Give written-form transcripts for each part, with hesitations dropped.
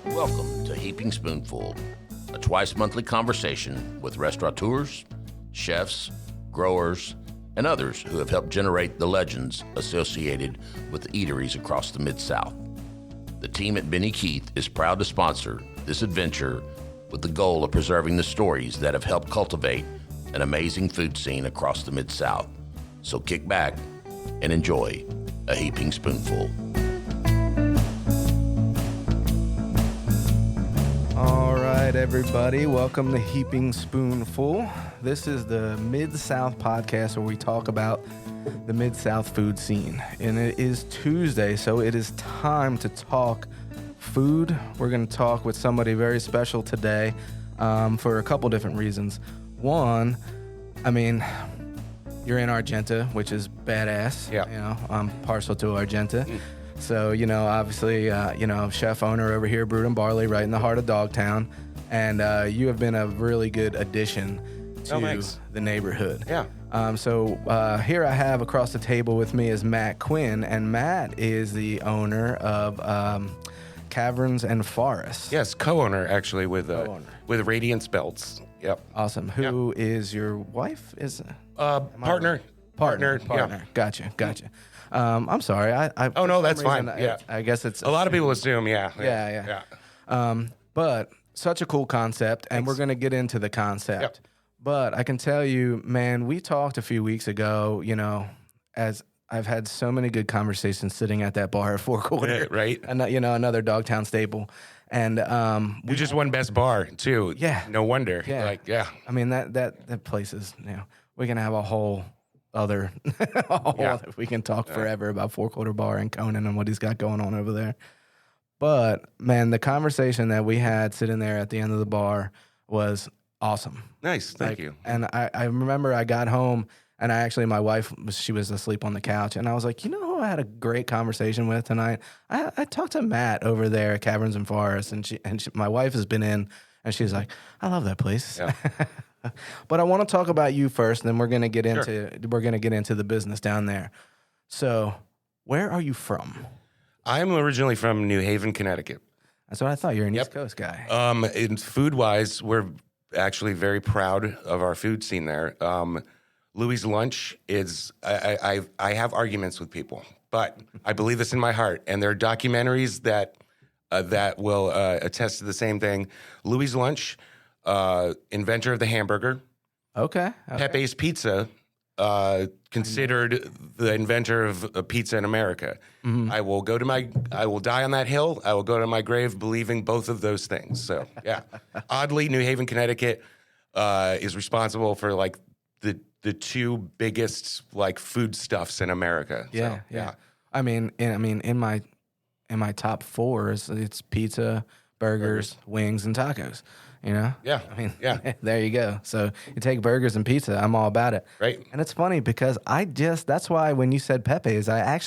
Welcome to Heaping Spoonful, a twice-monthly conversation with restaurateurs, chefs, growers, and others who have helped generate the legends associated with eateries across the Mid-South. The team at Benny Keith is proud to sponsor this adventure with the goal of preserving the stories that have helped cultivate an amazing food scene across the Mid-South. So kick back and enjoy a Heaping Spoonful. All right, everybody, welcome to Heaping Spoonful. This is the Mid-South podcast where we talk about the Mid-South food scene. And it is Tuesday, so it is time to talk food. We're going to talk with somebody very special today for a couple different reasons. One, I mean, you're in Argenta, which is badass. Yeah. You know, I'm partial to Argenta. So, you know, obviously, chef owner over here, Brewed and Barley, right in the heart of Dogtown. And you have been a really good addition to the neighborhood. Yeah. So here I have across the table with me is Matt Quin, and Matt is the owner of Caverns and Forests. Yes, co-owner actually with Radiance Belts. Yep. Awesome. Who is your wife? Partner. Yeah. Gotcha. I'm sorry. Oh no, that's fine. Yeah. I guess it's a lot of people assume. Yeah. But such a cool concept, and we're going to get into the concept. Yep. But I can tell you, man, we talked a few weeks ago, you know, as I've had so many good conversations sitting at that bar at Four Quarter. Right. And, you know, another Dogtown staple. And we just won Best Bar, too. Yeah. No wonder. Yeah. I mean, that place is, you know, we can have a whole other, we can talk forever about Four Quarter Bar and Conan and what he's got going on over there. But, man, the conversation that we had sitting there at the end of the bar was awesome. Nice. Thank you. And I remember I got home, and my wife, she was asleep on the couch, and I was like, you know who I had a great conversation with tonight? I talked to Matt over there at Caverns and Forests, and my wife has been in, and she's like, I love that place. Yeah. But I want to talk about you first, and then we're gonna get into the business down there. So, where are you from? I'm originally from New Haven, Connecticut. That's what I thought. You're an East Coast guy. In food-wise, we're actually very proud of our food scene there. Louis' Lunch is, I have arguments with people, but I believe this in my heart. And there are documentaries that will attest to the same thing. Louis' Lunch, inventor of the hamburger. Okay. Pepe's Pizza, considered the inventor of pizza in America. Mm-hmm. I will die on that hill. I will go to my grave believing both of those things. So, yeah. Oddly, New Haven, Connecticut is responsible for like the two biggest like foodstuffs in America. Yeah. I mean, in my top four it's pizza, burgers, wings, and tacos. You know? Yeah. I mean, there you go. So you take burgers and pizza, I'm all about it. Right. And it's funny because that's why when you said Pepe's, I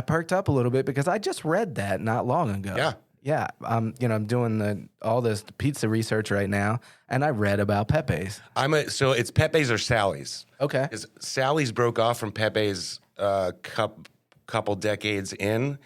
perked up a little bit because I just read that not long ago. Yeah. Yeah. I'm doing all this pizza research right now, and I read about Pepe's. So it's Pepe's or Sally's. Okay. Because Sally's broke off from Pepe's couple decades in,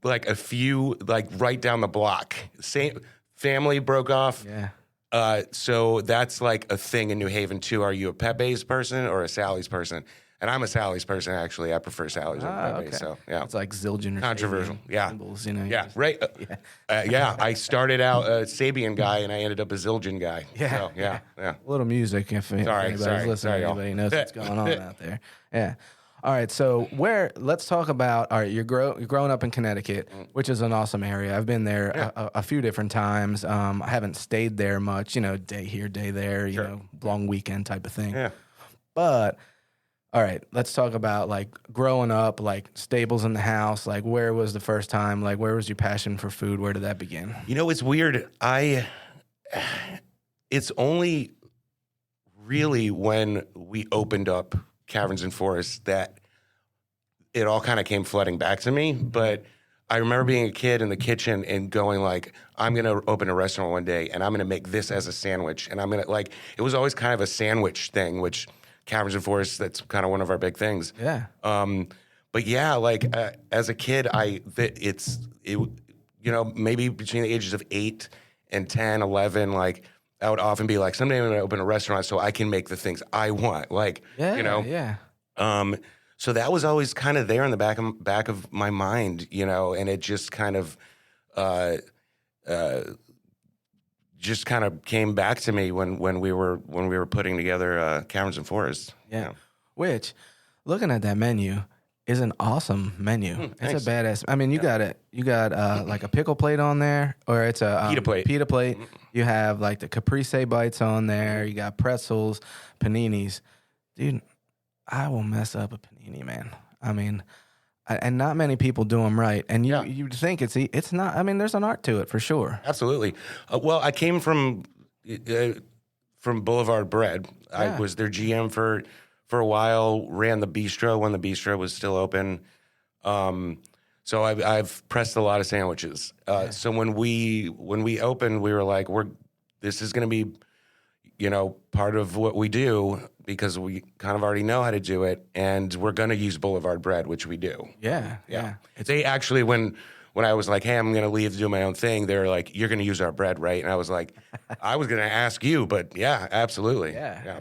like a few, like right down the block. Same family broke off. Yeah. So that's like a thing in New Haven too. Are you a Pepe's person or a Sally's person? And I'm a Sally's person, actually. I prefer Sally's over Pepe's. Okay. So, yeah. It's like Zildjian or controversial. Yeah. Symbols, you know. Yeah, right. I started out a Sabian guy, and I ended up a Zildjian guy. Yeah. So, yeah. A little music if anybody's listening. Anybody knows what's going on out there. Yeah. All right, so let's talk about, all right, you're growing up in Connecticut, which is an awesome area. I've been there a few different times. I haven't stayed there much, you know, day here, day there, you know, long weekend type of thing. Yeah. But, all right, let's talk about, like, growing up, like, staples in the house. Like, where was the first time? Like, where was your passion for food? Where did that begin? You know, it's weird. It's only really when we opened up Caverns and Forests that it all kind of came flooding back to me. But I remember being a kid in the kitchen and going like, I'm going to open a restaurant one day and I'm going to make this as a sandwich. And I'm going to like, it was always kind of a sandwich thing, which Caverns and Forests, that's kind of one of our big things. Yeah. but yeah, like as a kid, maybe between the ages of 8 and 10, 11, like I would often be like, someday I'm going to open a restaurant so I can make the things I want. Like, Yeah. So that was always kind of there in the back of my mind, and it just kind of, came back to me when we were putting together Caverns and Forests. Yeah. Which, looking at that menu, is an awesome menu. It's a badass. I mean, you got like a pickle plate on there, or it's a pita plate. You have like the caprese bites on there. You got pretzels, paninis. Dude, I will mess up a panini, man. I mean, and not many people do them right. And you think it's not. I mean, there's an art to it for sure. Absolutely. Well, I came from Boulevard Bread. Yeah. I was their GM for a while. Ran the bistro when the bistro was still open. So I've pressed a lot of sandwiches. So when we opened, we were like, this is going to be, part of what we do, because we kind of already know how to do it, and we're going to use Boulevard Bread, which we do. Yeah. They actually, when I was like, hey, I'm going to leave to do my own thing, they were like, you're going to use our bread, right? And I was like, I was going to ask you, but yeah, absolutely. Yeah.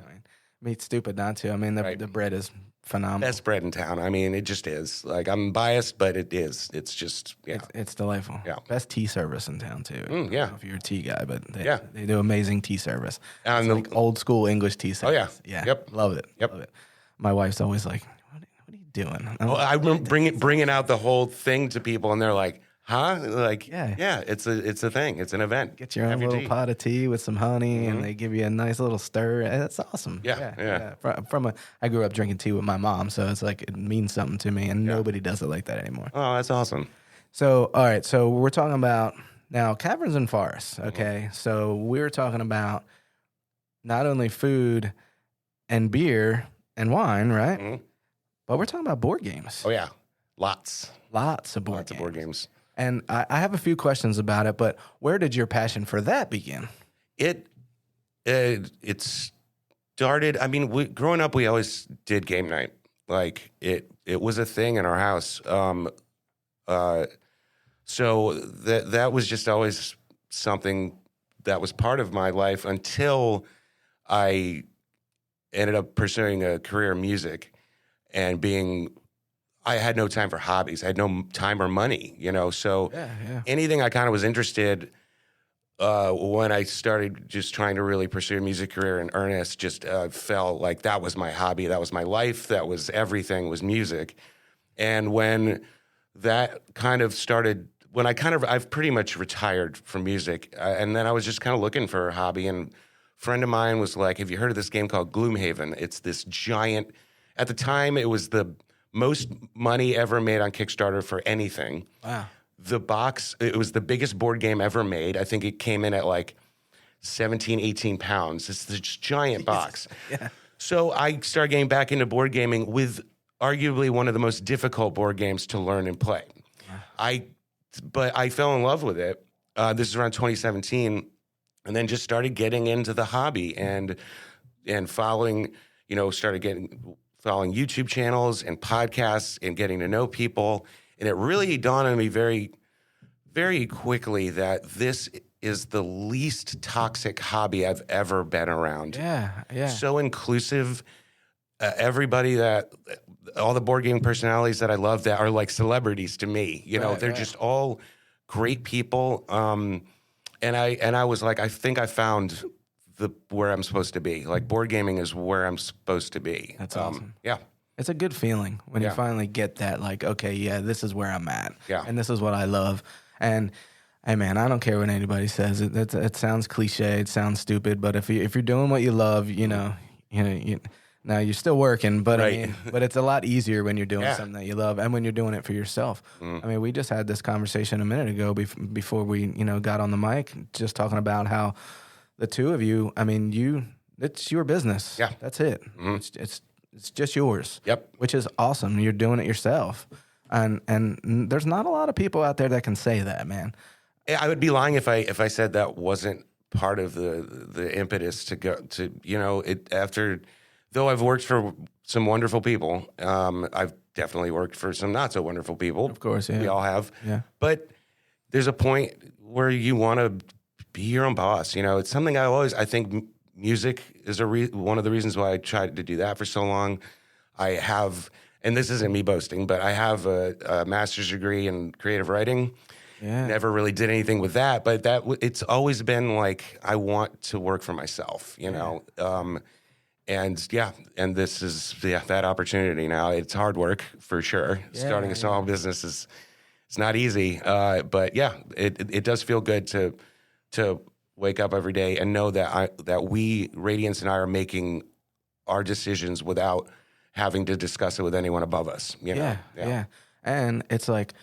I mean, it's stupid not to. I mean, the bread is phenomenal. Best bread in town. I mean, it just is. Like, I'm biased, but it is. It's just, yeah. It's delightful. Yeah. Best tea service in town, too. Yeah. I don't know if you're a tea guy, but they do amazing tea service. It's like old school English tea service. Oh, yeah. Yeah. Yep. Love it. Yep. Love it. My wife's always like, what are you doing? Well, I remember bringing out the whole thing to people, and they're like, huh? Like, yeah, it's a thing. It's an event. Get your own little pot of tea with some honey, and they give you a nice little stir. That's awesome. Yeah. I grew up drinking tea with my mom, so it's like it means something to me, and nobody does it like that anymore. Oh, that's awesome. So, all right, so we're talking about now Caverns and Forests, okay? So we're talking about not only food and beer and wine, right? But we're talking about board games. Oh, yeah. Lots of board games. And I have a few questions about it, but where did your passion for that begin? It started, I mean, growing up, we always did game night. Like, it was a thing in our house. So that was just always something that was part of my life until I ended up pursuing a career in music and I had no time for hobbies. I had no time or money, so anything I kind of was interested when I started just trying to really pursue a music career in earnest, just felt like that was my hobby. That was my life. That was everything, was music. And when that kind of started, I've pretty much retired from music. And then I was just kind of looking for a hobby. And a friend of mine was like, have you heard of this game called Gloomhaven? It's this giant, at the time, it was the most money ever made on Kickstarter for anything. Wow. The box, it was the biggest board game ever made. I think it came in at like 17, 18 pounds. It's this giant box. Yeah. So I started getting back into board gaming with arguably one of the most difficult board games to learn and play. But I fell in love with it. This is around 2017, and then just started getting into the hobby and following, following YouTube channels and podcasts and getting to know people. And it really dawned on me very, very quickly that this is the least toxic hobby I've ever been around. Yeah. So inclusive. All the board game personalities that I love that are like celebrities to me. They're just all great people. And I was like, I think I found where I'm supposed to be. Like, board gaming is where I'm supposed to be. That's awesome. Yeah. It's a good feeling when you finally get that, like, okay, yeah, this is where I'm at. Yeah. And this is what I love. And hey, man, I don't care what anybody says. It sounds cliche. It sounds stupid. But if you're doing what you love, now you're still working, but right. I mean, but it's a lot easier when you're doing something that you love and when you're doing it for yourself. I mean, we just had this conversation a minute ago before we, got on the mic, just talking about how the two of you, I mean, it's your business. Yeah. That's it. It's just yours. Yep. Which is awesome. You're doing it yourself. And there's not a lot of people out there that can say that, man. I would be lying if I said that wasn't part of the impetus to go to, though I've worked for some wonderful people, I've definitely worked for some not so wonderful people. Of course, yeah. We all have. Yeah. But there's a point where you want to be your own boss. It's something I think music is one of the reasons why I tried to do that for so long. I have, and this isn't me boasting, but I have a master's degree in creative writing. Yeah. Never really did anything with that, but it's always been like I want to work for myself, and this is that opportunity now. It's hard work for sure. Yeah, Starting a small business it's not easy, but yeah, it does feel good to wake up every day and know that we, Radiance and I, are making our decisions without having to discuss it with anyone above us. Yeah. And it's like,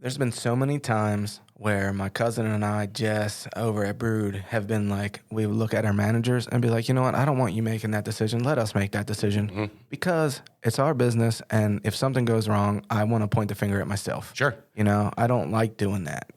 there's been so many times where my cousin and I, Jess, over at Brood, have been like, we would look at our managers and be like, you know what, I don't want you making that decision. Let us make that decision because it's our business. And if something goes wrong, I want to point the finger at myself. Sure. I don't like doing that.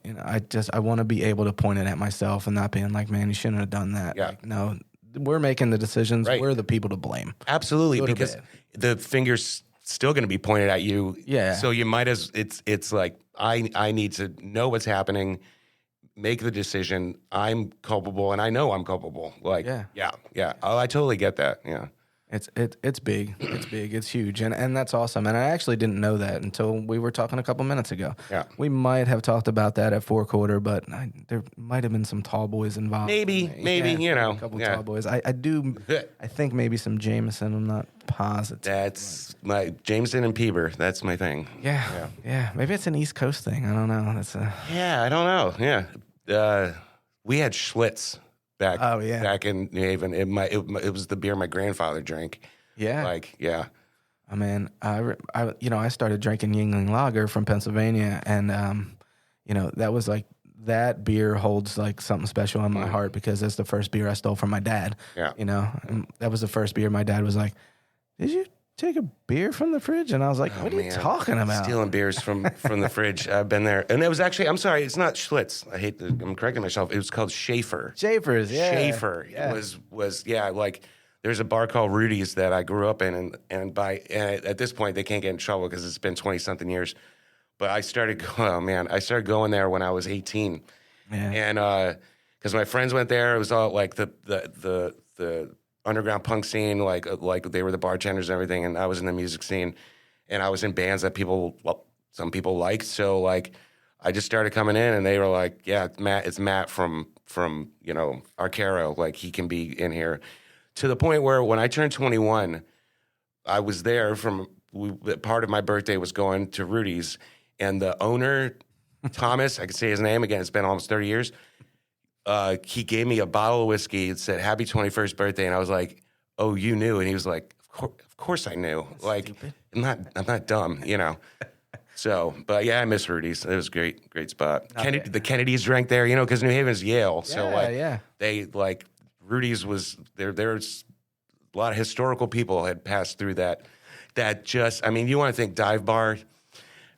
I want to be able to point it at myself and not being like, man, you shouldn't have done that. Yeah. Like, no, we're making the decisions. Right. We're the people to blame. Absolutely, Good or because bad. the finger's still going to be pointed at you. Yeah. So you might it's like I need to know what's happening, make the decision. I'm culpable, and I know I'm culpable. Like yeah. Oh, I totally get that. Yeah. It's big. It's big. It's huge. And that's awesome. And I actually didn't know that until we were talking a couple minutes ago. Yeah. We might have talked about that at 4-quarter, but there might have been some tall boys involved. Maybe, a couple tall boys. I think maybe some Jameson. I'm not positive. That's my Jameson and Peeber. That's my thing. Yeah. Maybe it's an East Coast thing. I don't know. Yeah, I don't know. Yeah. We had Schlitz back in New Haven. It was the beer my grandfather drank. Yeah. I mean, I started drinking Yingling Lager from Pennsylvania, and that was like, that beer holds like something special in my heart because that's the first beer I stole from my dad. Yeah. And that was the first beer my dad was like, "Did you take a beer from the fridge?" And I was like, "What are you talking about?" Stealing beers from the fridge. I've been there. And it was actually, I'm sorry, it's not Schlitz. I'm correcting myself. It was called Schaefer. Schaefer's, yeah. Schaefer. Yeah. Was like, there's a bar called Rudy's that I grew up in. And at this point, they can't get in trouble because it's been 20-something years. But I started going there when I was 18. Yeah. And because my friends went there, it was all like the underground punk scene, like they were the bartenders and everything, and I was in the music scene, and I was in bands that some people liked. So like, I just started coming in, and they were like, "Yeah, it's Matt from Arcaro, like he can be in here." To the point where when I turned 21, I was there part of my birthday was going to Rudy's, and the owner, Thomas, I can say his name again. It's been almost 30 years. He gave me a bottle of whiskey. It said "Happy 21st birthday," and I was like, "Oh, you knew?" And he was like, "Of course I knew. That's like, stupid. I'm not dumb, So, but yeah, I miss Rudy's. It was a great spot. The Kennedys drank there, because New Haven's Yale. So they like Rudy's was there. There's a lot of historical people had passed through that. That just, you want to think dive bar.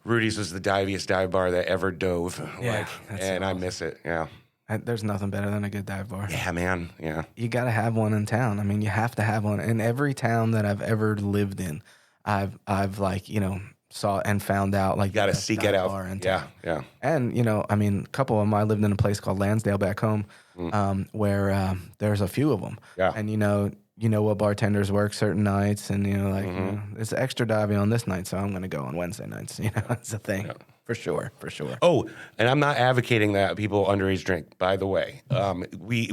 Rudy's was the diviest dive bar that ever dove. Yeah, and awesome. I miss it. Yeah. There's nothing better than a good dive bar. Yeah, man. Yeah. You got to have one in town. You have to have one. In every town that I've ever lived in, I've saw and found out like, you got to seek it out. Yeah. And, a couple of them, I lived in a place called Lansdale back home, where there's a few of them. Yeah. And, you know what bartenders work certain nights, and it's extra diving on this night, so I'm going to go on Wednesday nights. It's a thing. Yeah. For sure. Oh, and I'm not advocating that people underage drink, by the way. We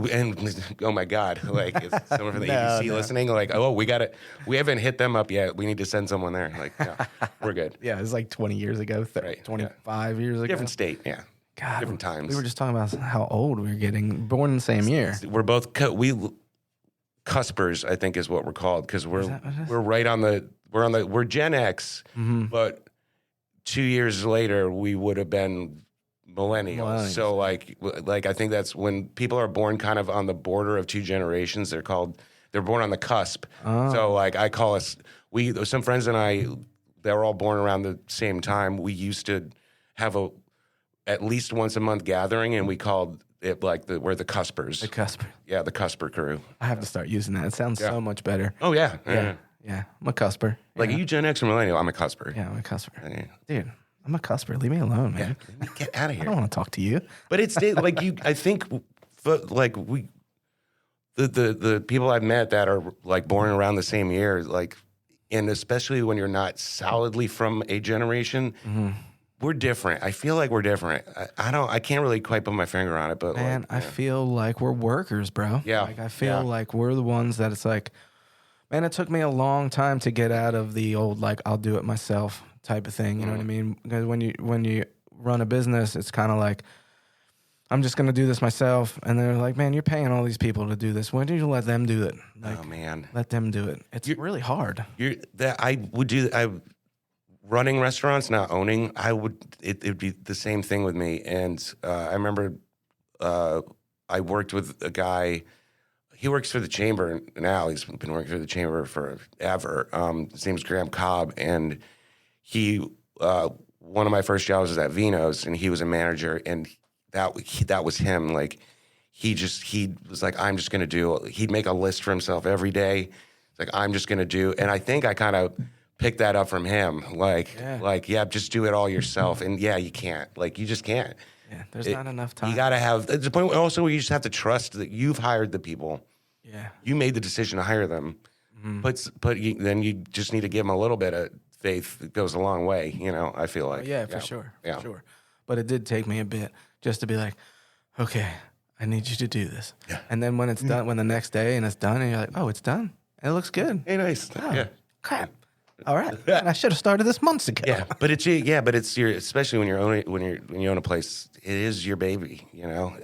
oh my God, like is someone from the ABC listening? Like, oh, we haven't hit them up yet. We need to send someone there. Like, yeah, we're good. Yeah, it was like 20 years ago, 25 years ago. Different state, yeah. God, different times. We were just talking about how old we were getting. Born in the same year. We're both cuspers, I think is what we're called, because we're right on the we're Gen X, but 2 years later we would have been millennials. So like I think that's when people are born kind of on the border of two generations. They're born on the cusp. Oh. So like I call us some friends and I that were all born around the same time. We used to have at least once a month gathering, and we called it like we're the cuspers. The cusper. Yeah, the cusper crew. I have to start using that. It sounds so much better. Oh yeah. Yeah, I'm a cusper. Like, are you Gen X or millennial? I'm a cusper. Yeah, I'm a cusper. Yeah. Dude, I'm a cusper. Leave me alone, man. Get out of I here. don't want to talk to you. But it's like I think like the people I've met that are like born around the same year, like, and especially when you're not solidly from a generation, we're different. I feel like we're different. I can't really quite put my finger on it, but Man, like, I feel like we're workers, bro. Yeah. Like I feel like we're the ones that it's like, man, it took me a long time to get out of the old, like, I'll do it myself type of thing. You know what I mean? Because when you run a business, it's kind of like, I'm just going to do this myself. And they're like, man, you're paying all these people to do this. Why don't you let them do it? Like, oh man, let them do it. It's really hard. Running restaurants, not owning. It'd be the same thing with me. And I remember I worked with a guy. He works for the chamber now. He's been working for the chamber forever. His name's Graham Cobb, and he one of my first jobs was at Vino's, and he was a manager, and that was him. Like he was like, I'm just gonna do. He'd make a list for himself every day. It's like, I'm just gonna do, and I think I kind of picked that up from him. Yeah, just do it all yourself, and yeah, you can't. Like you just can't. Yeah, there's not enough time. You gotta have. It's the point also where you just have to trust that you've hired the people. Yeah. You made the decision to hire them, but then you just need to give them a little bit of faith. It goes a long way, you know, I feel like. Yeah, for sure. Yeah. For sure. But it did take me a bit just to be like, okay, I need you to do this. Yeah. And then when it's done, when the next day and it's done, and you're like, oh, it's done. And it looks good. Hey, nice. Oh, Yeah. crap. All right. Man, I should have started this months ago. Yeah, but it's your, especially when you own a place, it is your baby, you know.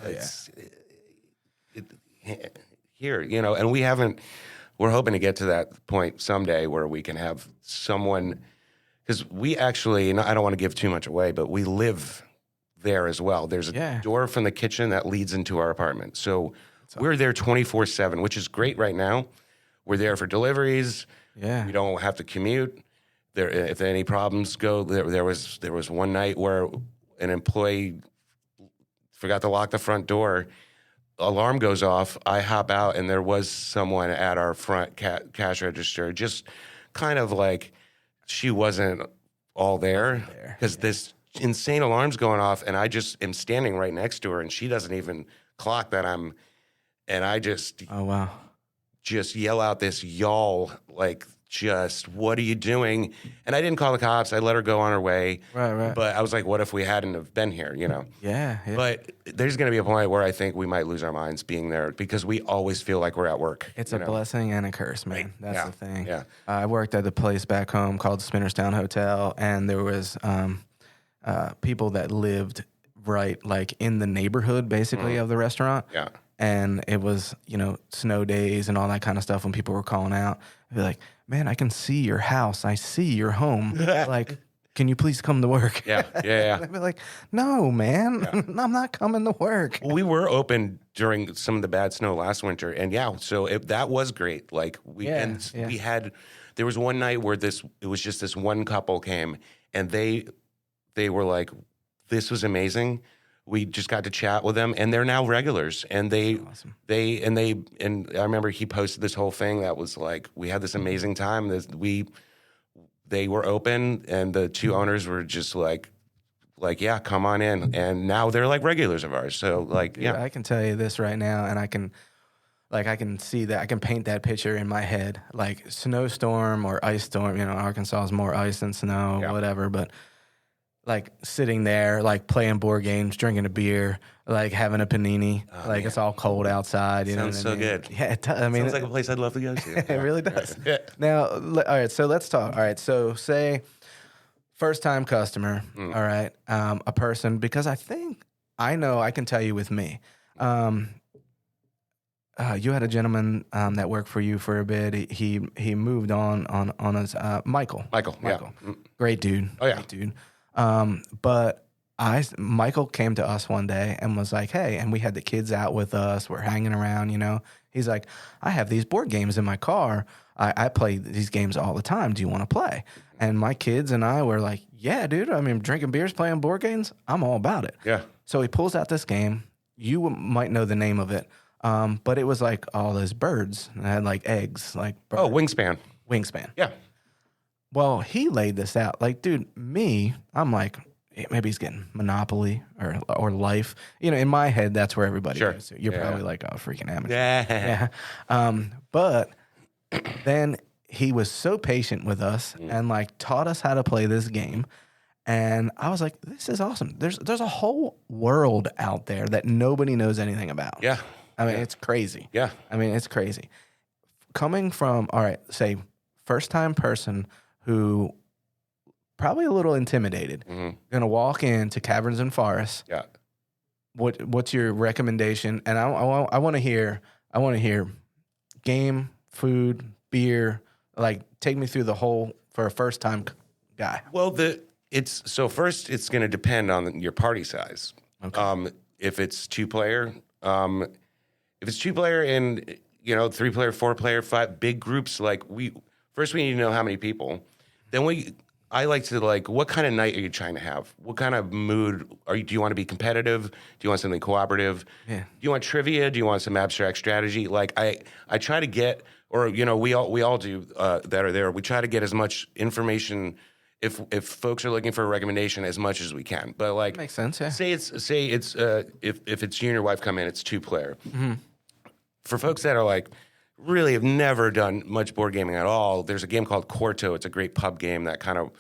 Here, you know, and we're hoping to get to that point someday where we can have someone, because we actually, and I don't want to give too much away, but we live there as well. There's a door from the kitchen that leads into our apartment. So we're there 24/7, which is great right now. We're there for deliveries. Yeah. We don't have to commute. If any problems go, there was one night where an employee forgot to lock the front door. Alarm goes off. I hop out, and there was someone at our front cash register, just kind of like she wasn't all there because this insane alarm's going off, and I just am standing right next to her, and she doesn't even clock that I'm, and I just Oh, wow. just yell out this y'all, like, just, what are you doing? And I didn't call the cops. I let her go on her way. Right. But I was like, what if we hadn't have been here, you know? Yeah. But there's going to be a point where I think we might lose our minds being there because we always feel like we're at work. It's a blessing and a curse, man. That's the thing. Yeah. I worked at a place back home called Spinnerstown Hotel, and there was people that lived right, like, in the neighborhood, basically, of the restaurant. Yeah. And it was, you know, snow days and all that kind of stuff when people were calling out. I'd be like, man, I can see your house. I see your home. Like, can you please come to work? Yeah. I'd be like, no, man, I'm not coming to work. Well, we were open during some of the bad snow last winter, and so that was great. Like we had, there was one night where it was just this one couple came, and they were like, this was amazing. We just got to chat with them, and they're now regulars. And awesome. And I remember he posted this whole thing that was like, we had this amazing time. They were open, and the two owners were just like, yeah, come on in. And now they're like regulars of ours. So like, Dude, yeah, I can tell you this right now, and I can see that. I can paint that picture in my head, like snowstorm or ice storm. You know, Arkansas is more ice than snow, whatever. But like sitting there, like playing board games, drinking a beer, like having a panini, man. It's all cold outside. You sounds know what so I mean? good. Yeah, I mean, sounds like a place I'd love to go to. It really does. Now, all right, so let's talk. All right, so say first time customer. All right, a person, because I can tell you with me. You had a gentleman that worked for you for a bit. He moved on his Michael. Yeah. Great dude. Oh, yeah. Great dude. But Michael came to us one day and was like, hey, and we had the kids out with us. We're hanging around, you know. He's like, I have these board games in my car. I play these games all the time. Do you want to play? And my kids and I were like, yeah, dude. I mean, drinking beers, playing board games, I'm all about it. Yeah. So he pulls out this game. You might know the name of it. But it was like all those birds. It had like eggs, like birds. Oh, Wingspan. Wingspan. Yeah. Well, he laid this out. Like, dude, I'm like, maybe he's getting Monopoly or Life. You know, in my head, that's where everybody Sure. goes to. You're Yeah. probably like, oh, freaking amateur. Yeah. But then he was so patient with us and like taught us how to play this game. And I was like, this is awesome. There's a whole world out there that nobody knows anything about. Yeah. I mean, it's crazy. Yeah. I mean, it's crazy. Coming from, all right, say, first-time person who probably a little intimidated, going to walk into Caverns and Forests. Yeah. What's your recommendation? And I want to hear game, food, beer. Like, take me through the whole for a first-time guy. Well, first it's going to depend on your party size. Okay. If it's 2-player, and 3-player, 4-player, 5 big groups, like we need to know how many people. Then I like to what kind of night are you trying to have? What kind of mood do you want to be competitive? Do you want something cooperative? Yeah. Do you want trivia? Do you want some abstract strategy? Like I try to get, or we all do that are there. We try to get as much information if folks are looking for a recommendation as much as we can. But like Makes sense. Yeah. say it's if it's you and your wife come in, it's 2-player. For folks that are like really have never done much board gaming at all, there's a game called Quarto. It's a great pub game that kind of,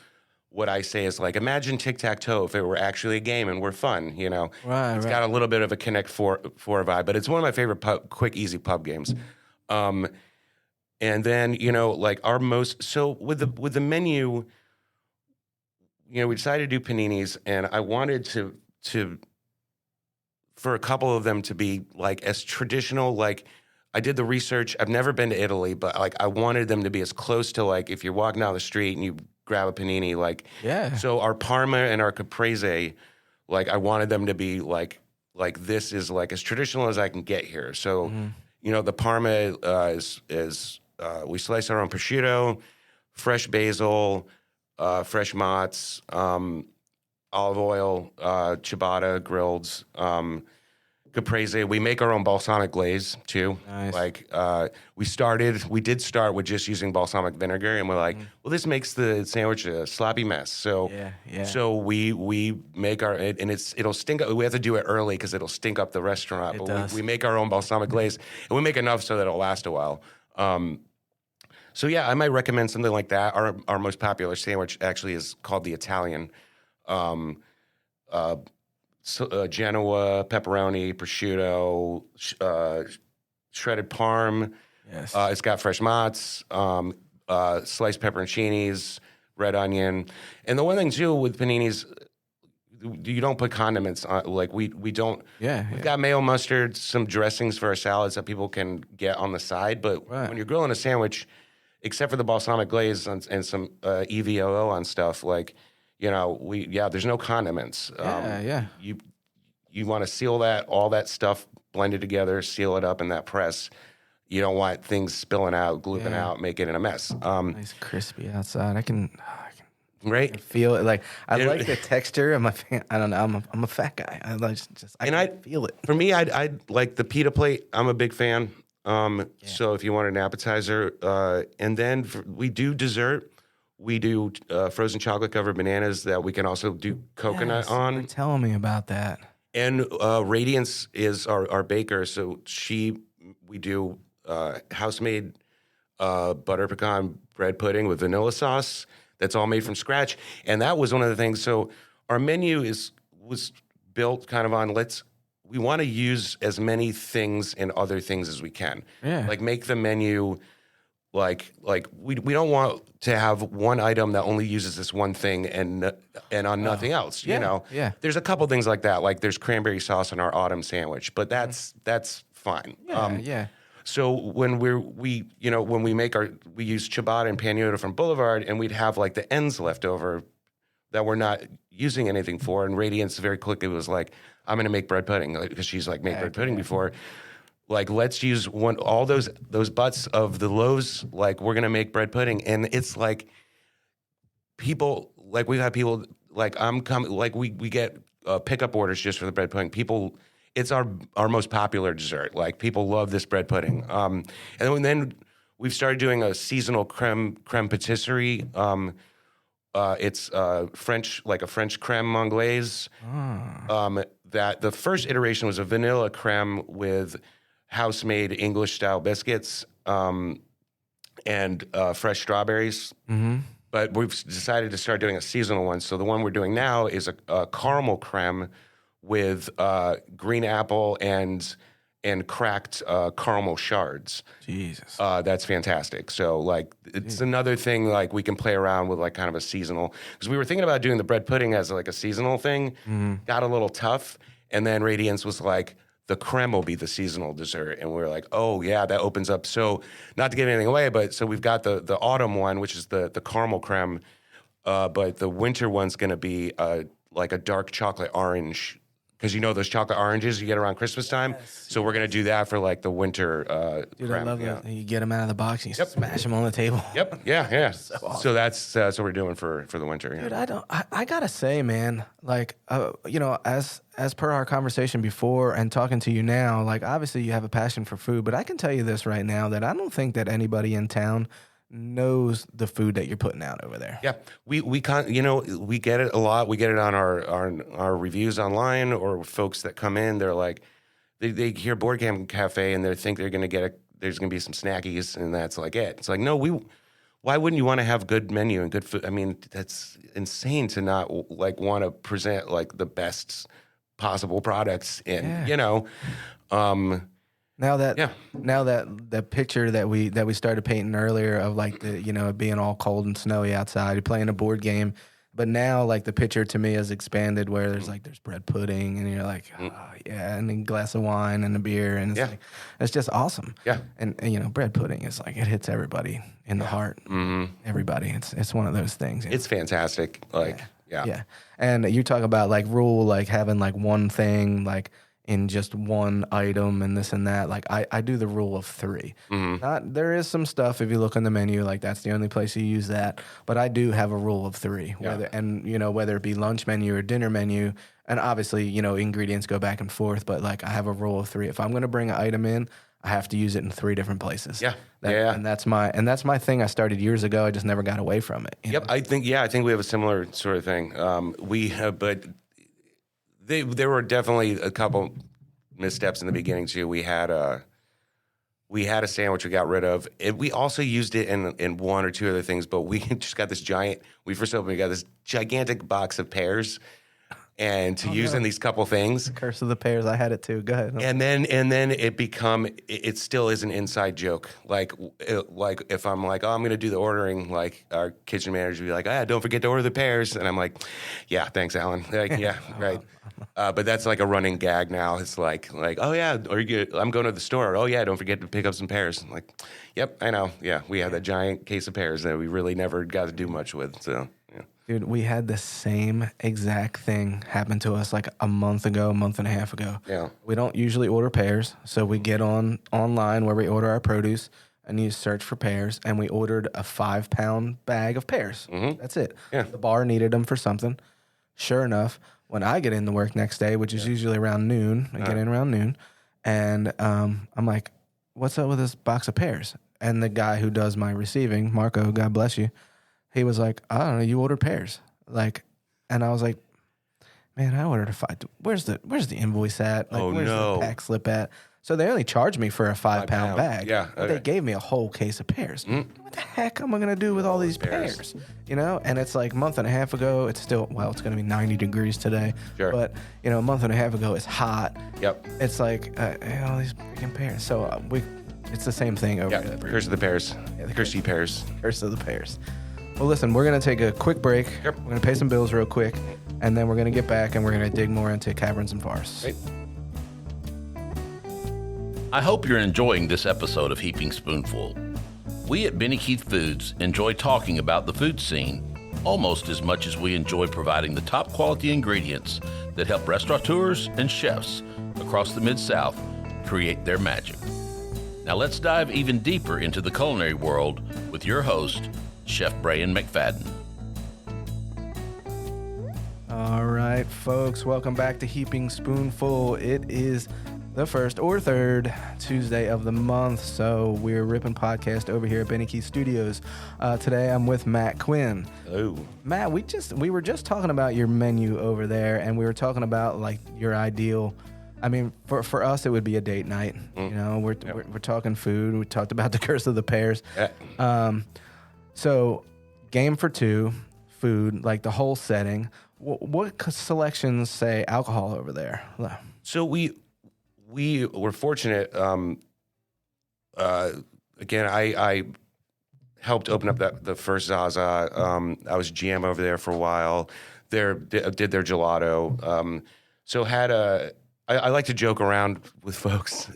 what I say is like, imagine tic-tac-toe if it were actually a game and we're fun, you know? Right, It's got a little bit of a Connect 4 vibe, but it's one of my favorite quick, easy pub games. And then, like with the menu, we decided to do paninis, and I wanted to for a couple of them to be like as traditional, like I did the research. I've never been to Italy, but like I wanted them to be as close to like if you're walking down the street and you grab a panini, like So our Parma and our Caprese, like I wanted them to be like this is like as traditional as I can get here. So the Parma is we slice our own prosciutto, fresh basil, fresh mozz, olive oil, ciabatta, grilled, caprese. We make our own balsamic glaze too. Nice. Like we did start with just using balsamic vinegar, and we're like, well, this makes the sandwich a sloppy mess. So so we make and it'll stink up. We have to do it early because it'll stink up the restaurant. But we make our own balsamic glaze, and we make enough so that it'll last a while. So yeah, I might recommend something like that. Our most popular sandwich actually is called the Italian. Genoa, pepperoni, prosciutto, shredded parm. Yes. It's got fresh mozz, sliced pepperoncinis, red onion. And the one thing too with paninis, you don't put condiments on. Like we don't. Yeah. We've got mayo, mustard, some dressings for our salads that people can get on the side. But when you're grilling a sandwich, except for the balsamic glaze and some EVOO on stuff, like. There's no condiments. You want to seal all that stuff blended together, seal it up in that press. You don't want things spilling out, glooping out, making it a mess. Nice crispy outside. I can right? feel it. Like I like the texture. I'm a fan. I don't know. I'm a fat guy. I can feel it. For me, I like the pita plate. I'm a big fan. So if you want an appetizer, and then we do dessert. We do frozen chocolate covered bananas that we can also do coconut on. You're telling me about that. And Radiance is our baker, so we do house-made butter pecan bread pudding with vanilla sauce that's all made from scratch. And that was one of the things. So our menu was built kind of on we want to use as many things and other things as we can. Yeah. Like make the menu. Like we don't want to have one item that only uses this one thing and on nothing else. Yeah. There's a couple things like that. Like there's cranberry sauce in our autumn sandwich, but that's fine. So when we use ciabatta and panetta from Boulevard, and we'd have like the ends left over that we're not using anything for. And Radiance very quickly was like, I'm going to make bread pudding because she's like made bread pudding before. Like, let's use all those butts of the loaves. Like, we're gonna make bread pudding, and it's like people. Like, we've had people. Like, I'm coming. Like, we get pickup orders just for the bread pudding. People, it's our most popular dessert. Like, people love this bread pudding. And then we've started doing a seasonal creme patisserie. It's French, like a French creme anglaise. That the first iteration was a vanilla creme with house-made English-style biscuits and fresh strawberries. Mm-hmm. But we've decided to start doing a seasonal one. So the one we're doing now is a caramel creme with green apple and cracked caramel shards. Jesus. That's fantastic. So like it's another thing like we can play around with like kind of a seasonal, because we were thinking about doing the bread pudding as like a seasonal thing. Got a little tough, and then Radiance was like, the creme will be the seasonal dessert. And we were like, oh, yeah, that opens up. So not to give anything away, but so we've got the autumn one, which is the caramel creme. But the winter one's going to be like a dark chocolate orange, because you know those chocolate oranges you get around Christmas time. Yes, so we're going to do that for like the winter Dude, creme. I love that. You get them out of the box and you smash them on the table. Yep. Yeah. So, awesome. So that's what we're doing for the winter. Dude, I gotta say, man, like, you know, as per our conversation before and talking to you now, like, obviously you have a passion for food, but I can tell you this right now, that I don't think that anybody in town knows the food that you're putting out over there. Yeah, we can't. You know, we get it a lot. We get it on our reviews online, or folks that come in. They're like, they hear Board Game Cafe and they think they're gonna get there's gonna be some snackies, and that's like it. It's like, no, why wouldn't you want to have good menu and good food? I mean, that's insane to not like want to present like the best possible products in, you know. Now that the picture that we started painting earlier of like the, you know, it being all cold and snowy outside, you're playing a board game, but now like the picture to me has expanded where there's bread pudding and you're like, oh, yeah, and a glass of wine and a beer, and it's like, it's just awesome. Yeah, and you know, bread pudding is like, it hits everybody in the heart. Everybody, it's one of those things. You know? It's fantastic. Like yeah, and you talk about like rule, like having like one thing like in just one item and this and that. Like I do the rule of 3. There is some stuff, if you look on the menu, like that's the only place you use that. But I do have a rule of 3, whether it be lunch menu or dinner menu. And obviously, you know, ingredients go back and forth, but like I have a rule of 3. If I'm going to bring an item in, I have to use it in 3 different places. And that's my thing. I started years ago. I just never got away from it. Yep. Know? I think we have a similar sort of thing. But there were definitely a couple missteps in the beginning too. We had a sandwich we got rid of. We also used it in 1 or 2 other things, but we just got this giant. We got this gigantic box of pears, and to use in these couple things. Curse of the pears. I had it too. Go ahead. And then it still is an inside joke. Like if I'm like, oh, I'm going to do the ordering, like our kitchen manager would be like, don't forget to order the pears. And I'm like, yeah, thanks, Alan. Like, yeah, right. But that's like a running gag now. It's like, oh yeah, I'm going to the store. Oh yeah, don't forget to pick up some pears. I'm like, yep, I know. Yeah, we had that giant case of pears that we really never got to do much with. So. Dude, we had the same exact thing happen to us like a month and a half ago. Yeah. We don't usually order pears, so we get online where we order our produce and you search for pears, and we ordered a 5-pound bag of pears. That's it. Yeah. The bar needed them for something. Sure enough, when I get into work next day, which is usually around noon, I get in around noon, and I'm like, what's up with this box of pears? And the guy who does my receiving, Marco, God bless you, he was like, I don't know, you ordered pears. Like, and I was like, man, I ordered a 5. Where's the invoice at? Like, where's the pack slip at? So they only charged me for a 5-pound bag. Yeah. But they gave me a whole case of pears. What the heck am I going to do with all these pears? You know? And it's like a month and a half ago, it's still, it's going to be 90 degrees today. Sure. But, you know, a month and a half ago, it's hot. Yep. It's like, all these freaking pears. So it's the same thing over there. Curse of the pears. Yeah, Cursey pears. Curse of the pears. Well, listen, we're going to take a quick break. Yep. We're going to pay some bills real quick, and then we're going to get back and we're going to dig more into caverns and forests. Right. I hope you're enjoying this episode of Heaping Spoonful. We at Benny Keith Foods enjoy talking about the food scene almost as much as we enjoy providing the top quality ingredients that help restaurateurs and chefs across the Mid-South create their magic. Now let's dive even deeper into the culinary world with your host, Chef Brian McFadden. All right, folks, welcome back to Heaping Spoonful. It is the first or third Tuesday of the month. So we're ripping podcast over here at Benny Key Studios. Today I'm with Matt Quin. Hello. Matt, we were just talking about your menu over there, and we were talking about like your ideal. I mean, for us, it would be a date night. You know, we're talking food. We talked about the curse of the pears. Yeah. So game for two, food, like the whole setting. What selections say alcohol over there? So we were fortunate. Again, I helped open up the first Zaza. I was GM over there for a while. Did their gelato. So had I like to joke around with folks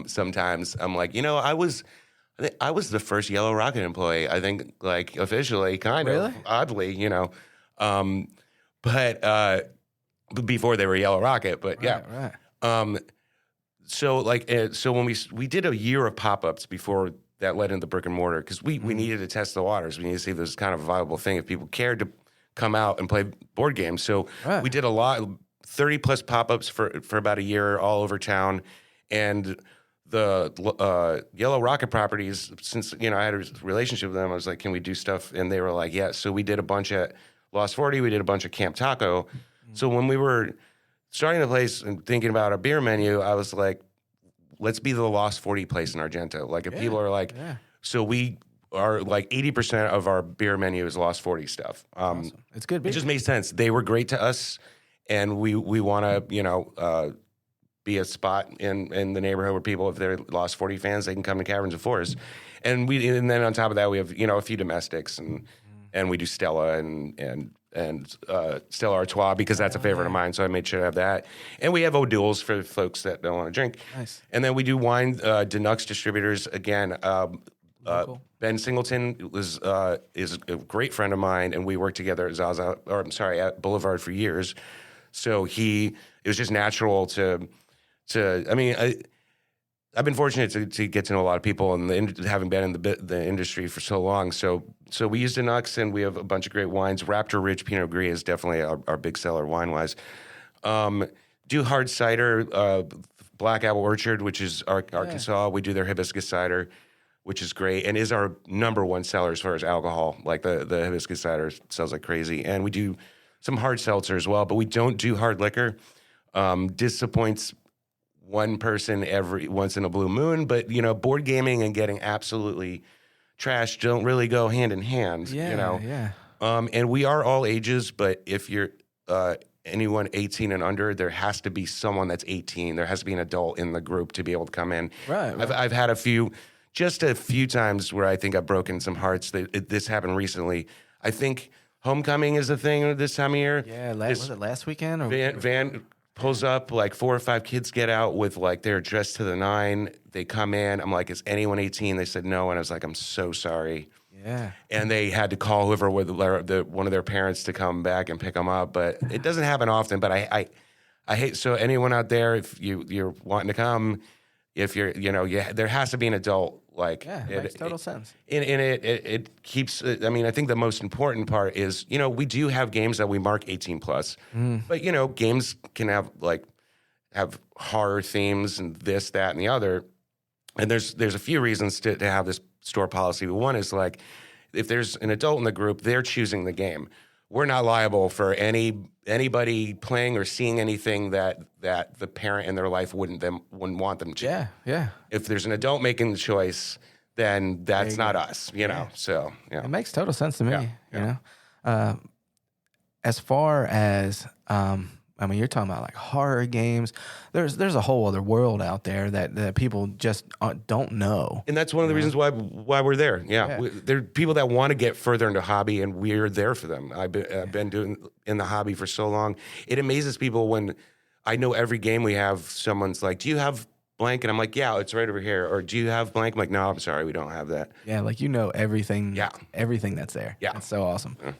sometimes. I'm like, I was the first Yellow Rocket employee. I think, like, officially, kind of oddly, but before they were Yellow Rocket. But yeah. Right. So when we did a year of pop-ups before that led into brick and mortar, because we needed to test the waters. We needed to see if this was kind of a viable thing, if people cared to come out and play board games. So we did a lot, 30 plus pop-ups for about a year all over town. And the Yellow Rocket properties, since, I had a relationship with them, I was like, can we do stuff? And they were like, yeah. So we did a bunch at Lost 40. We did a bunch of Camp Taco. So when we were starting the place and thinking about a beer menu, I was like, let's be the Lost 40 place in Argento. Like, if people are like, so we are like 80% of our beer menu is Lost 40 stuff. Awesome. It's good beer. It just made sense. They were great to us, and we want to, be a spot in the neighborhood where people, if they're Lost 40 fans, they can come to Caverns of Forest. And then on top of that, we have, a few domestics, and we do Stella and Stella Artois, because that's a favorite of mine, so I made sure to have that. And we have O'Doul's for folks that don't want to drink. Nice. And then we do wine, Deluxe distributors. Again, Ben Singleton is a great friend of mine, and we worked together at Boulevard for years. So it was just natural I've been fortunate to get to know a lot of people, and having been in the industry for so long. So we use Deluxe, and we have a bunch of great wines. Raptor Ridge Pinot Gris is definitely our big seller wine-wise. Do hard cider, Black Apple Orchard, which is Arkansas. We do their hibiscus cider, which is great, and is our number one seller as far as alcohol. Like the hibiscus cider sells like crazy. And we do some hard seltzer as well, but we don't do hard liquor. Disappoints one person every once in a blue moon, but board gaming and getting absolutely trashed don't really go hand in hand. And we are all ages, but if you're anyone 18 and under, there has to be someone that's 18. There has to be an adult in the group to be able to come in. Right. I've had a few times where I think I've broken some hearts. This happened recently. I think homecoming is a thing this time of year. Yeah, was it last weekend? Or? Van pulls up, like 4 or 5 kids get out with like they're dressed to the nine. They come in. I'm like, is anyone 18? They said no, and I was like, I'm so sorry. Yeah. And they had to call whoever with one of their parents to come back and pick them up. But it doesn't happen often. But I hate, so anyone out there, if you're wanting to come, if you're there has to be an adult. Like, it makes total sense. And it keeps. I think the most important part is, we do have games that we mark 18 plus, but games can have horror themes and this, that, and the other. And there's a few reasons to have this store policy. One is like, if there's an adult in the group, they're choosing the game. We're not liable for anybody playing or seeing anything that the parent in their life wouldn't want them to. Yeah. If there's an adult making the choice, then that's not us, So, it makes total sense to me. Yeah. As far as you're talking about like horror games. There's a whole other world out there that people just don't know. And that's one of the reasons why we're there. Yeah. There are people that want to get further into hobby, and we're there for them. I've been doing in the hobby for so long. It amazes people when I know every game we have, someone's like, do you have blank? And I'm like, yeah, it's right over here. Or do you have blank? I'm like, no, I'm sorry, we don't have that. Yeah, like everything. Yeah. Everything that's there. Yeah. That's so awesome. Yeah.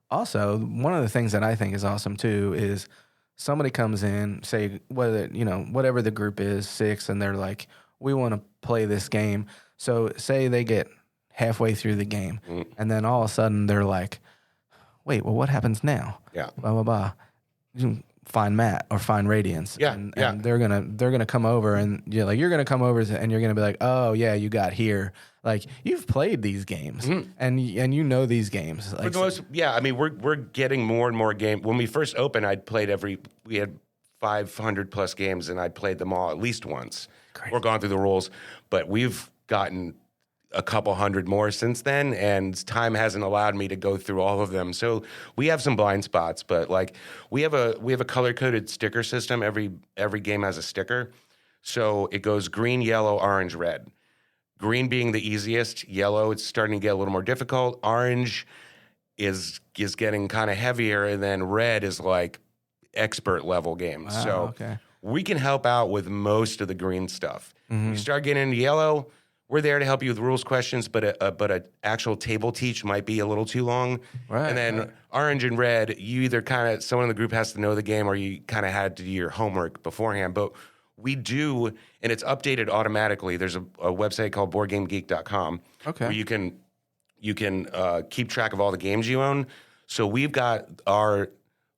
Also, one of the things that I think is awesome too is somebody comes in, say whatever the group is, 6, and they're like, we want to play this game. So say they get halfway through the game, and then all of a sudden they're like, wait, well, what happens now? Yeah. Blah, blah, blah. find Matt or find Radiance. Yeah, and yeah. they're gonna come over, and you're gonna come over and you're gonna be like, oh yeah, you got here. Like, you've played these games and you know these games. For Like, the most, yeah, I mean, we're getting more and more games. When we first opened, we had 500 plus games, and I'd played them all at least once. Crazy. Or gone through the rules, but we've gotten a couple hundred more since then, and time hasn't allowed me to go through all of them. So we have some blind spots, but like we have a color coded sticker system. Every game has a sticker, so it goes green, yellow, orange, red. Green being the easiest, yellow it's starting to get a little more difficult. Orange is getting kind of heavier, and then red is like expert level games. Wow, So okay. we can help out with most of the green stuff. Mm-hmm. You start getting into yellow, we're there to help you with rules questions, but a actual table teach might be a little too long. Right, And then right. orange and red, you either kind of someone in the group has to know the game, or you kind of had to do your homework beforehand. But we do, and it's updated automatically. There's a website called BoardGameGeek.com Okay. where you can keep track of all the games you own. So we've got our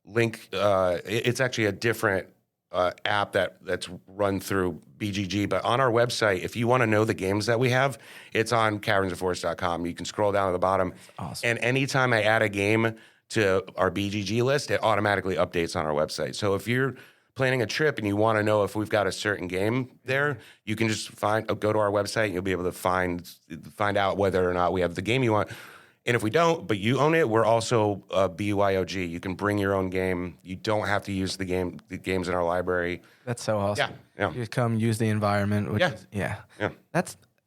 link. It's actually a different app that's run through BGG, but on our website, if you want to know the games that we have, it's on cavernsandforest.com. You can scroll down to the bottom. Awesome. And anytime I add a game to our BGG list, it automatically updates on our website. So if you're planning a trip and you want to know if we've got a certain game there, you can just go to our website and you'll be able to find out whether or not we have the game you want. And if we don't, but you own it, we're also BYOG. You can bring your own game. You don't have to use the games in our library. That's so awesome. Yeah. You come use the environment, which Yeah. is, yeah. Yeah.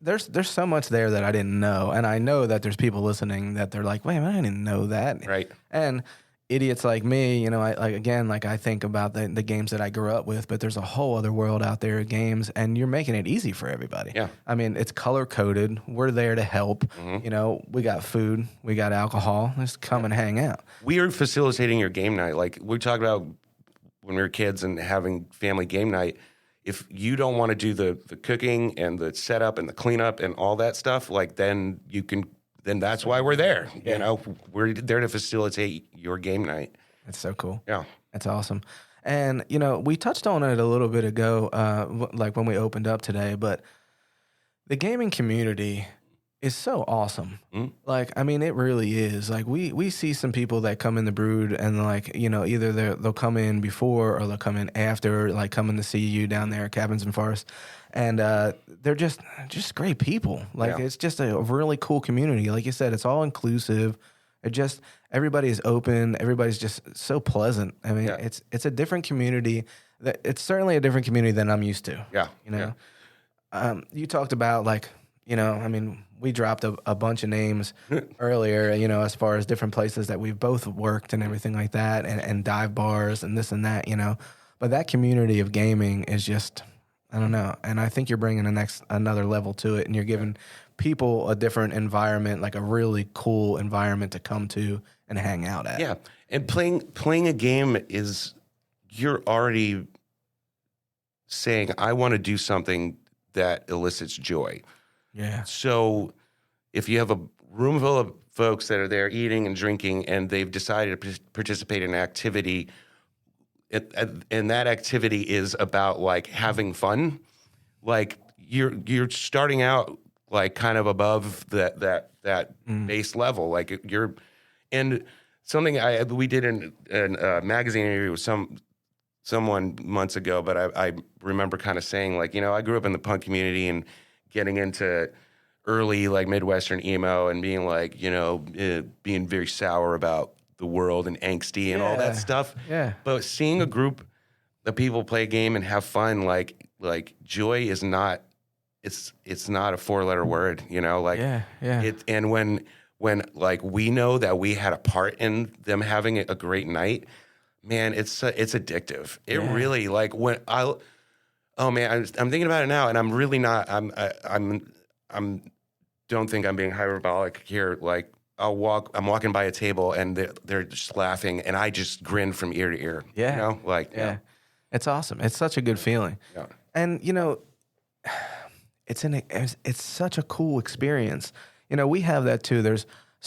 There's so much there that I didn't know. And I know that there's people listening that they're like, wait a minute, I didn't know that. Right. And idiots like me, I think about the games that I grew up with, but there's a whole other world out there of games, and you're making it easy for everybody. Yeah. I mean, it's color coded. We're there to help. We got food, we got alcohol. Just come and hang out. We are facilitating your game night. Like we talked about when we were kids and having family game night. If you don't want to do the cooking and the setup and the cleanup and all that stuff, like then that's why we're there. You know, we're there to facilitate your game night. It's so cool. Yeah. That's awesome. And, we touched on it a little bit ago, like when we opened up today, but the gaming community is so awesome. Like, I mean, it really is. Like, we see some people that come in the Brood and, like, either they'll come in before or they'll come in after, like coming to see you down there at Caverns and Forest. And they're just great people. Like, Yeah. it's just a really cool community. Like you said, it's all inclusive. Everybody is open. Everybody's just so pleasant. I mean, Yeah. it's a different community. It's certainly a different community than I'm used to. Yeah. You talked about we dropped a bunch of names earlier, as far as different places that we've both worked and everything like that, and dive bars and this and that, But that community of gaming is just, I don't know. And I think you're bringing another level to it, and you're giving people a different environment, like a really cool environment to come to and hang out at. Yeah. And playing a game is, you're already saying, I want to do something that elicits joy. Yeah. So if you have a room full of folks that are there eating and drinking, and they've decided to participate in an activity, and that activity is about like having fun, like you're starting out like kind of above that base level, like and something we did in a magazine interview with someone months ago, but I remember kind of saying, like, I grew up in the punk community and getting into early like Midwestern emo and being like, being very sour about the world and angsty and all that stuff. Yeah. But seeing a group of people play a game and have fun, like joy is not, it's not a 4-letter word, like Yeah. and when like we know that we had a part in them having a great night, man, it's addictive. It really, like, when I'm thinking about it now, and I'm really not. Don't think I'm being hyperbolic here. Like, I'm walking by a table and they're just laughing, and I just grin from ear to ear. Yeah. Yeah. It's awesome. It's such a good feeling. Yeah. And it's such a cool experience. We have that too.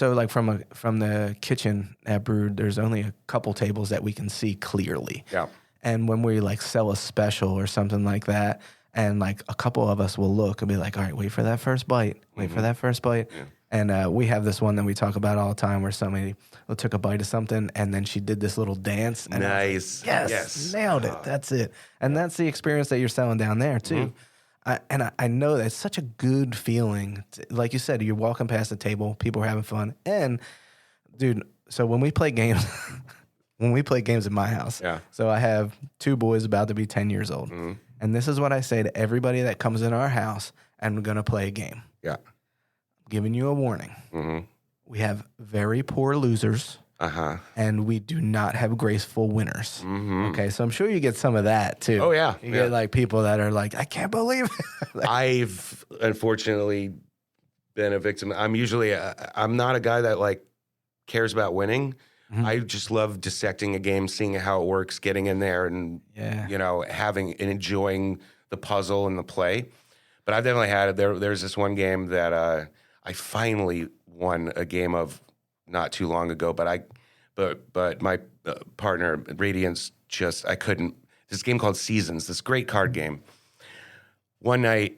Like from the kitchen at Brood, there's only a couple tables that we can see clearly. Yeah. And when we like sell a special or something like that, and like a couple of us will look and be like, all right, wait for that first bite. Wait for that first bite. Yeah. And we have this one that we talk about all the time where somebody took a bite of something and then she did this little dance. And nice. Like, yes, nailed it. That's it. And that's the experience that you're selling down there too. I know that's such a good feeling. Like you said, you're walking past the table, people are having fun. And dude, so when we play games, at my house, so I have 2 boys about to be 10 years old. And this is what I say to everybody that comes in our house and we're going to play a game. Yeah. I'm giving you a warning. We have very poor losers. And we do not have graceful winners. Okay, so I'm sure you get some of that too. Oh, yeah. You get like people that are like, I can't believe it. Like, I've unfortunately been a victim. I'm not a guy that like cares about winning. I just love dissecting a game, seeing how it works, getting in there and, having and enjoying the puzzle and the play. But I've definitely had it. There's this one game that I finally won a game of not too long ago, but my partner, Radiance, I couldn't. This game called Seasons, this great card game. One night,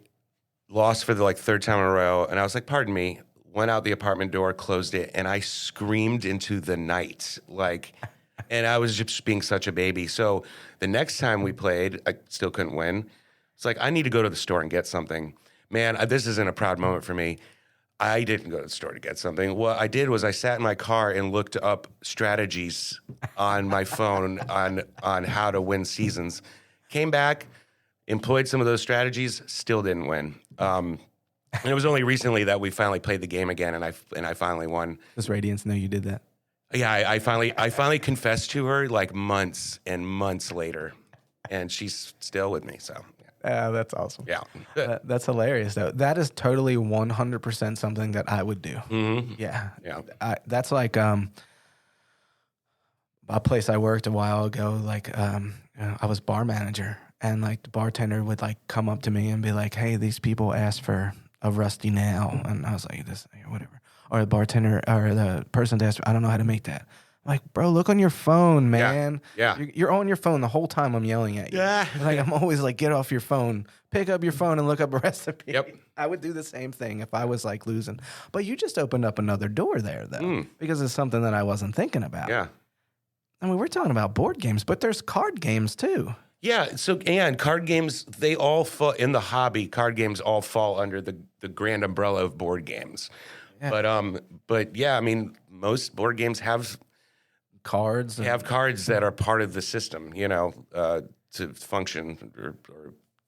lost for the 3rd time in a row, and I was like, pardon me, went out the apartment door, closed it, and I screamed into the night, and I was just being such a baby. So the next time we played, I still couldn't win. It's like, I need to go to the store and get something. Man, this isn't a proud moment for me. I didn't go to the store to get something. What I did was I sat in my car and looked up strategies on my phone on how to win Seasons. Came back, employed some of those strategies, still didn't win. And it was only recently that we finally played the game again, and I finally won. Does Radiance know you did that? Yeah, I finally confessed to her months and months later, and she's still with me. So. Yeah, that's awesome. Yeah. That's hilarious, though. That is totally 100% something that I would do. Yeah. That's like a place I worked a while ago. I was bar manager, and the bartender would come up to me and be like, "Hey, these people asked for a rusty nail," and I was like, "This, whatever." Or the bartender or the person asked, "I don't know how to make that." Like, bro, look on your phone, man. Yeah. You're on your phone the whole time I'm yelling at you. Yeah. I'm always like, get off your phone. Pick up your phone and look up a recipe. Yep. I would do the same thing if I was losing. But you just opened up another door there, though, because it's something that I wasn't thinking about. Yeah. I mean, we're talking about board games, but there's card games, too. Yeah. So, and card games, they all fall in the hobby. Card games all fall under the grand umbrella of board games. Yeah. But yeah, I mean, most board games have cards. They have cards that are part of the system, to function or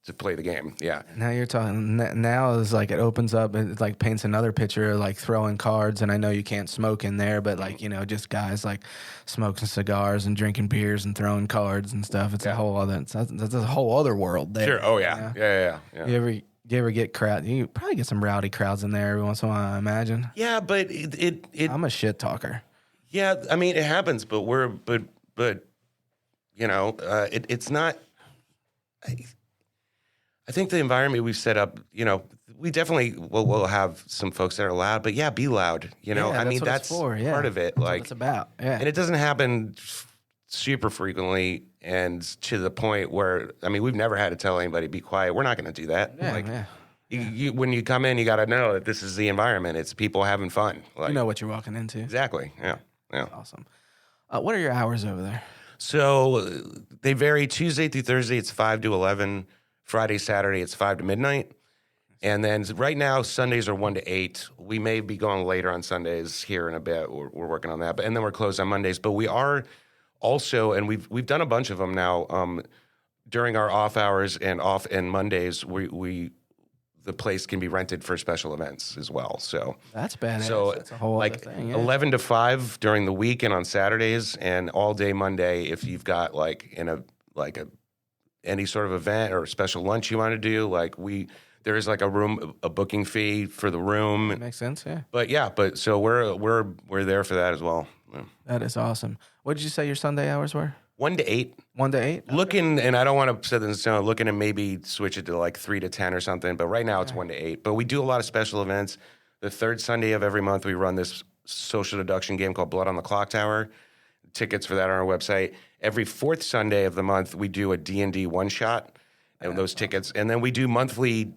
to play the game. Yeah. Now you're talking. Now is it opens up. It paints another picture of throwing cards, and I know you can't smoke in there, but just guys smoking cigars and drinking beers and throwing cards and stuff. It's a whole other. That's a whole other world there. Sure. Oh yeah. Yeah. You ever get crowd? You probably get some rowdy crowds in there every once in a while, I imagine. Yeah, but it I'm a shit talker. Yeah, I mean it happens, but it's not. I think the environment we've set up, we definitely will have some folks that are loud, but be loud. I mean that's part of it. That's what it's about. Yeah, and it doesn't happen super frequently, and to the point where we've never had to tell anybody be quiet. We're not going to do that. You, when you come in, you got to know that this is the environment. It's people having fun. You know what you're walking into. Exactly. Yeah. Awesome. What are your hours over there? So they vary. Tuesday through Thursday, it's 5 to 11. Friday, Saturday, it's 5 to midnight. And then right now, Sundays are 1 to 8. We may be going later on Sundays here in a bit. We're working on that. And then we're closed on Mondays. But we are also, and we've done a bunch of them now. During our off hours and Mondays, the place can be rented for special events as well. So that's badass. So that's a whole other thing. 11 to 5 during the week and on Saturdays, and all day Monday if you've got any sort of event or special lunch you want to do. There is a booking fee for the room. That makes sense. Yeah. But so we're there for that as well. Yeah. That is awesome. What did you say your Sunday hours were? 1 to 8. 1 to 8? Looking, and I don't want to set this in stone, looking to maybe switch it to 3 to 10 or something, but right now it's 1 to 8. But we do a lot of special events. The third Sunday of every month, we run this social deduction game called Blood on the Clock Tower. tickets for that on our website. Every fourth Sunday of the month, we do a D&D one-shot and those tickets. And then we do monthly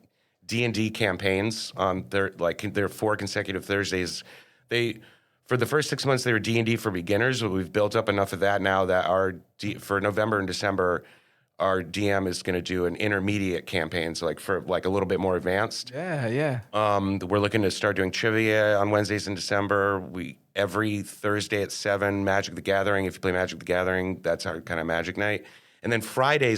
D&D campaigns. There are 4 consecutive Thursdays. For the first 6 months, they were D&D for beginners, but we've built up enough of that now that for November and December, our DM is going to do an intermediate campaign, so for a little bit more advanced. Yeah. We're looking to start doing trivia on Wednesdays in December. Every Thursday at 7, Magic the Gathering. If you play Magic the Gathering, that's our kind of Magic night. And then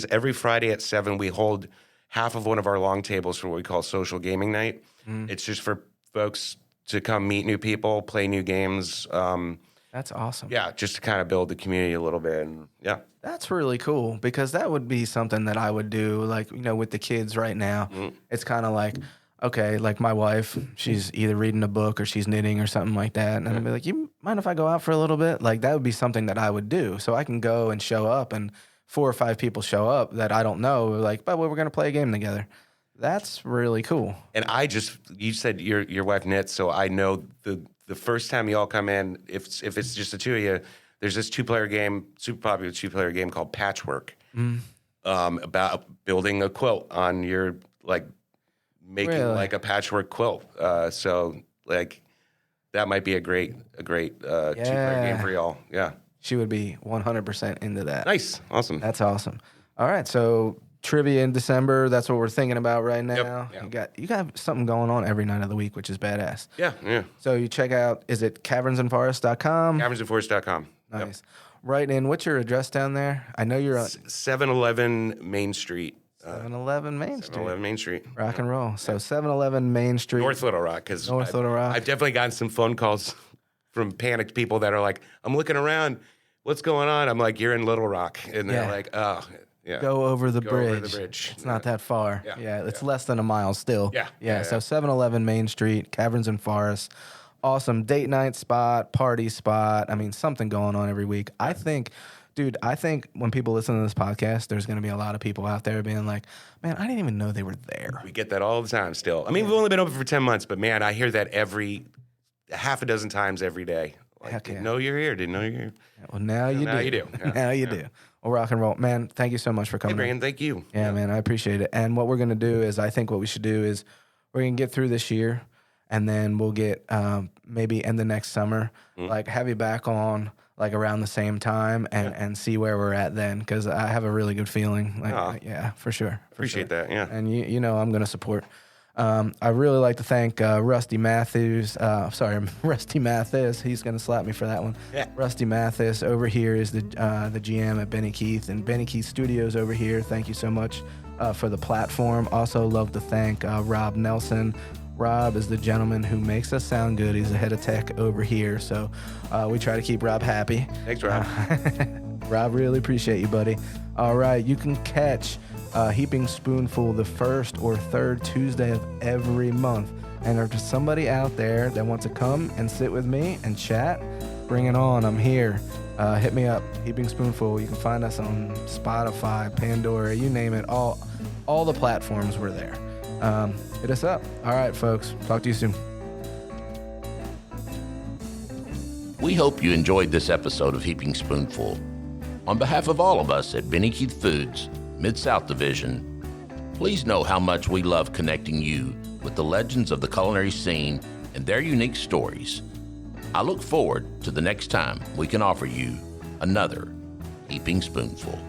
every Friday at 7, we hold half of one of our long tables for what we call social gaming night. It's just for folks to come meet new people, play new games. That's awesome. Yeah, just to kind of build the community a little bit. And yeah. That's really cool because that would be something that I would do, with the kids right now. It's kind of like, okay, like my wife, she's either reading a book or she's knitting or something like that. And I'd be like, you mind if I go out for a little bit? Like, that would be something that I would do. So I can go and show up and 4 or 5 people show up that I don't know, but we're going to play a game together. That's really cool. And you said your wife knits, so I know the first time y'all come in, if it's just the two of you, there's this 2-player game, super popular 2-player game called Patchwork, about building a quilt on your making a patchwork quilt. So that might be a great 2-player game for y'all. Yeah, she would be 100% into that. Nice, awesome. That's awesome. All right, so trivia in December. That's what we're thinking about right now. Yep. You got something going on every night of the week, which is badass. Yeah. So you check out, is it cavernsandforest.com? Cavernsandforest.com. Nice. Yep. Right in. What's your address down there? I know you're on 711 Main Street. 711 Main Street. 711 Main Street. Rock and roll. So 711 Main Street. North Little Rock. North Little Rock. I've definitely gotten some phone calls from panicked people that are like, I'm looking around. What's going on? I'm like, you're in Little Rock. And they're like, oh, yeah. Go over the bridge. Over the bridge. It's not that far. Yeah. It's less than a mile still. Yeah. So 711 Main Street, Caverns and Forest. Awesome date night spot, party spot. I mean, something going on every week. I think when people listen to this podcast, there's going to be a lot of people out there being like, man, I didn't even know they were there. We get that all the time still. I mean, we've only been open for 10 months, but man, I hear that every half a dozen times every day. Didn't know you're here. Didn't know you're here. Well, now you do. Now you do. Yeah. Now you do. Well, rock and roll. Man, thank you so much for coming. Hey, Brandon, thank you. Yeah, man, I appreciate it. And what we're going to do is, I think what we should do is we're going to get through this year, and then we'll get maybe end the next summer, have you back on around the same time and see where we're at then, because I have a really good feeling. Yeah, for sure. Appreciate that, yeah. And you know I'm going to support. I really like to thank Rusty Mathis. Rusty Mathis. He's going to slap me for that one. Yeah. Rusty Mathis over here is the GM at Benny Keith and Benny Keith Studios over here. Thank you so much for the platform. Also love to thank Rob Nelson. Rob is the gentleman who makes us sound good. He's the head of tech over here. So we try to keep Rob happy. Thanks, Rob. Rob, really appreciate you, buddy. All right, you can catch Heaping Spoonful the first or third Tuesday of every month. And if there's somebody out there that wants to come and sit with me and chat, bring it on. I'm here. Hit me up, Heaping Spoonful. You can find us on Spotify, Pandora, you name it. All the platforms we're there. Hit us up. All right, folks. Talk to you soon. We hope you enjoyed this episode of Heaping Spoonful. On behalf of all of us at Benny Keith Foods, Mid-South Division, please know how much we love connecting you with the legends of the culinary scene and their unique stories. I look forward to the next time we can offer you another Heaping Spoonful.